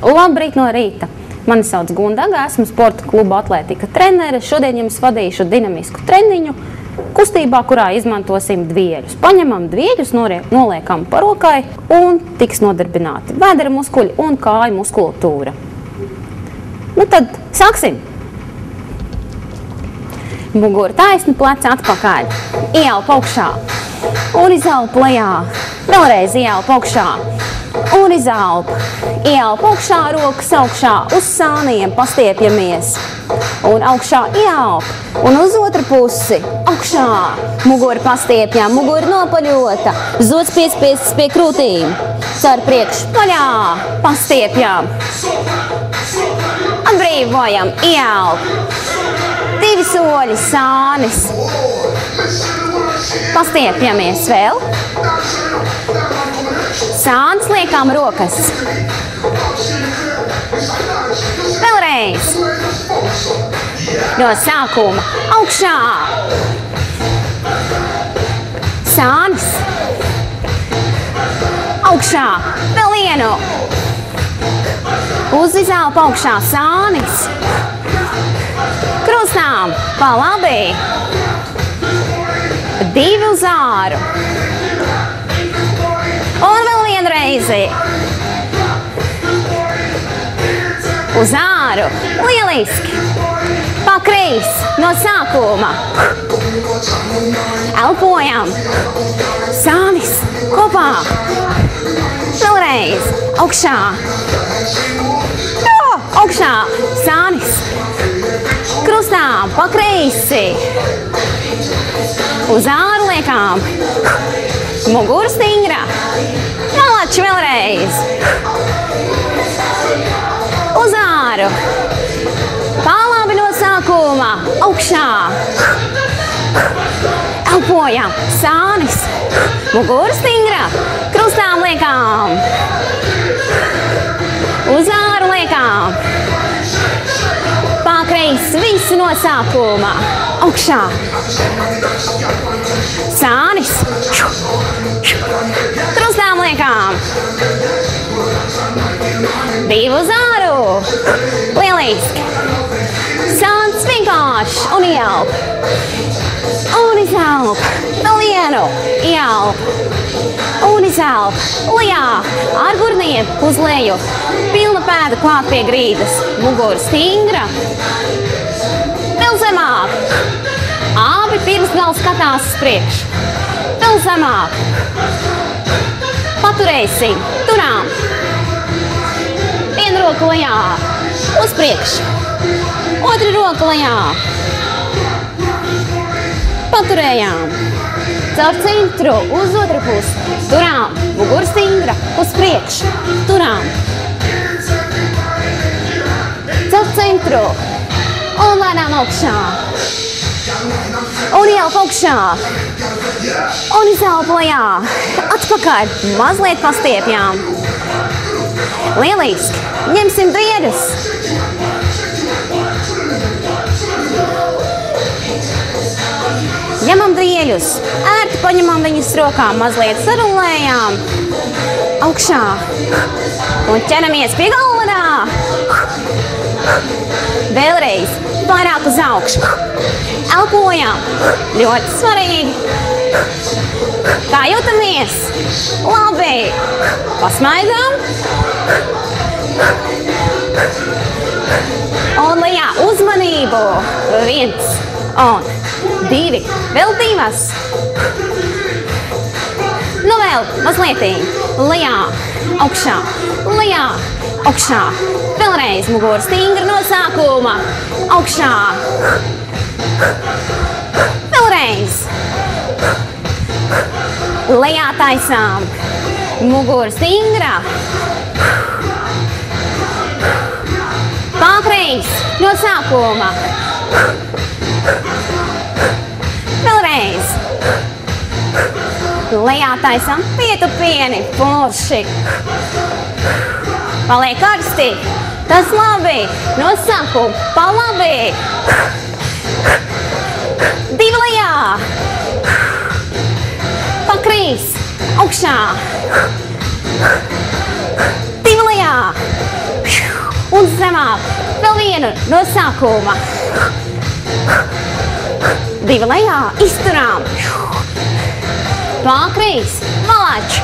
Labrīt no rīta! Mani sauc Gundaga, esmu sporta kluba atlētika trenere. Šodien jums vadīšu dinamisku treniņu kustībā, kurā izmantosim dvieļus. Paņemam dvieļus, noliekam parokai un tiks nodarbināti vēdera muskuļi un kāju muskulatūra. Nu tad sāksim! Mugura taisni, pleci atpakaļ. Ieelpa augšā un izelpa lejā. Vēlreiz ieelpa augšā un izelpa. Ieelpa augšā, rokas augšā, uz sāniem pastiepjamies. Un augšā ieelpa un uz otru pusi. Augšā. Mugura pastiepjam, mugura nopaļota. Zods piespiestas pie krūtīm. Caur priekšu paļā. Pastiepjam. Atbrīvojam. Ieelpa. 2 soļi, sānis. Pastiepjamies vēl. Sānis, liekam rokas. Vēlreiz. No sākuma. Augšā. Sānis. Augšā. Vēl vienu. Uz izelpa augšā. Sānis. Krustām, pa labi. 2 uz āru. Un vēl vienreizi. Uz āru. Lieliski. Pakrīs no sākuma. Elpojam. Sānis kopā. Vēlreiz. Augšā. Augšā. Sānis. Krustām, pa kreisi. Uz āru liekām. Mugura stingra. Malači vēlreiz. Uz āru. Palabi no sākuma. Augšā. Elpojam. Sānis. Mugura stingra. Krustām liekām. Uz āru liekām. Pakreis visu no sākuma. Augšā. Sānis. Krustām liekām. 2 uz āru. Lieliski. Sānis vienkārši un ieelp. Un izelp. Vēl vienu. Ieelp. Un izelp. Lejā. Ar gurniem uz leju. Pilna pēda klāt pie grīdas. Mugura stingra. Vēl zemāk. Abi pirmsgals skatās uz priekšu. Vēl zemāk. Paturēsim. Turām. Viena roka lejā. Uz priekšu. Otra roka lejā. Paturējām. Caur centru uz otru pusi. Turām. Mugura stingra. Uz priekšu. Turām. Caur centru. Un lēnām augšā. Un ieelpa augšā. Un izelpa lejā. Atpakaļ. Mazliet pastiepjām. Lieliski. Ņemsim dvieļus. Ņemam dvieļus. Ērti paņemam viņus rokām. Mazliet sarulējām. Augšā. Un ķeramies pie galvenā. Vēlreiz. Vairāk uz augšu. Elpojam. Ļoti svarīgi. Kā jūtamies? Labi. Pasmaidām. Un lejā uzmanību. 1 un 2. Vēl 2. Nu vēl mazlietiņ. Lejā. Augšā. Lejā. Augšā. Vēlreiz mugura stingra no sākuma. Augšā. Vēlreiz. Lejā taisām. Mugura stingra. Pakreis no sākuma. Vēlreiz. Lejā taisām pietupieni. Forši. Paliek karsti. Tas labi. No sākuma. Pa labi. 2 lejā. Pakrīs. Augšā. 2 lejā. ņemam. Vēl vienu no sākuma. 2 lejā, izturām. Pakreis, malač.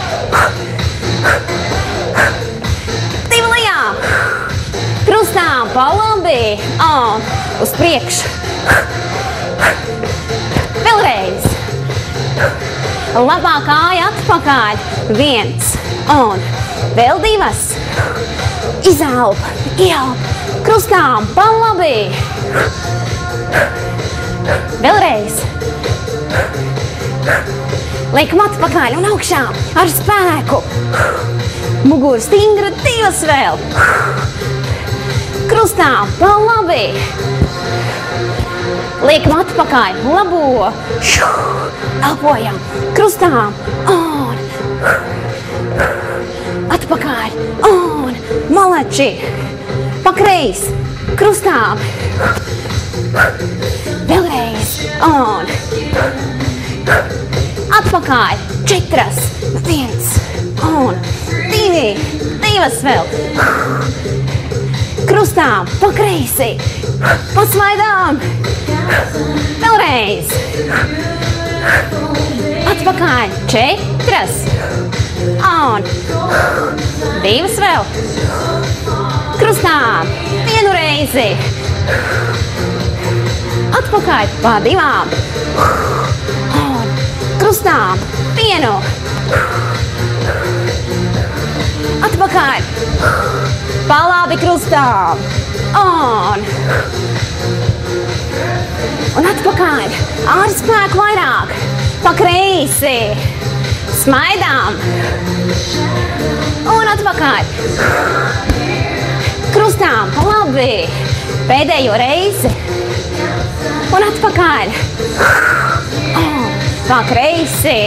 2 lejā. Krustām, pa labi. Un uz priekšu. Vēlreiz. Labā kāja atpakaļ. 1. Un vēl 2. Izelp, ieelp. Krustām, pa labi. Vēlreiz. Liekam atpakaļ un augšā ar spēku. Mugura stingra, 2 vēl. Krustām, pa labi. Liekam atpakaļ, labo. Elpojam, krustām un atpakaļ un malači. Pakreis, krustām. Vēlreiz un atpakaļ. 4, 1 un 2. 2 vēl. Krustām, pa kreisi. Pasmaidām. Vēlreiz. Atpakaļ. 4 un 2 vēl. Krustām. 1 reizi. Atpakaļ. Pa 2. Un krustām. 1. Atpakaļ. Pa labi krustām. Un atpakaļ. Ar spēku vairāk. Pa kreisi. Smaidām. Un atpakaļ. Krustām. Pa labi. Pēdējo reizi. Un atpakaļ. Pa kreisi.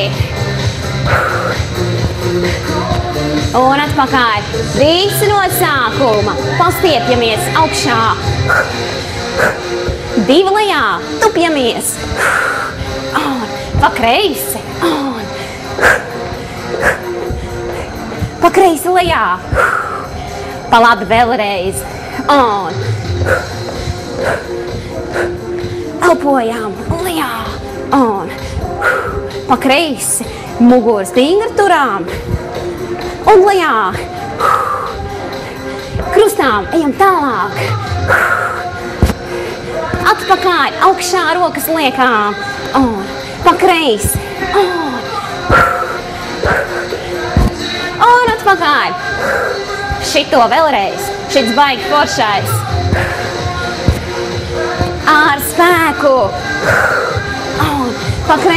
Un atpakaļ. 3 no sākuma. Pastiepjamies augšā. 2 lejā. Tupjamies. Un pa kreisi. Un pa kreisi lejā. Pa labi vēlreiz. Un elpojam lejā. Un pa kreisi. Muguru stingri turām. Un lejā. Krustām, ejam tālāk. Atpakaļ, augšā rokas liekām. Un pa kreisi. Un atpakaļ. Šito vēlreiz. Šits baigi foršais. Ar spēku. Un pa kreisi.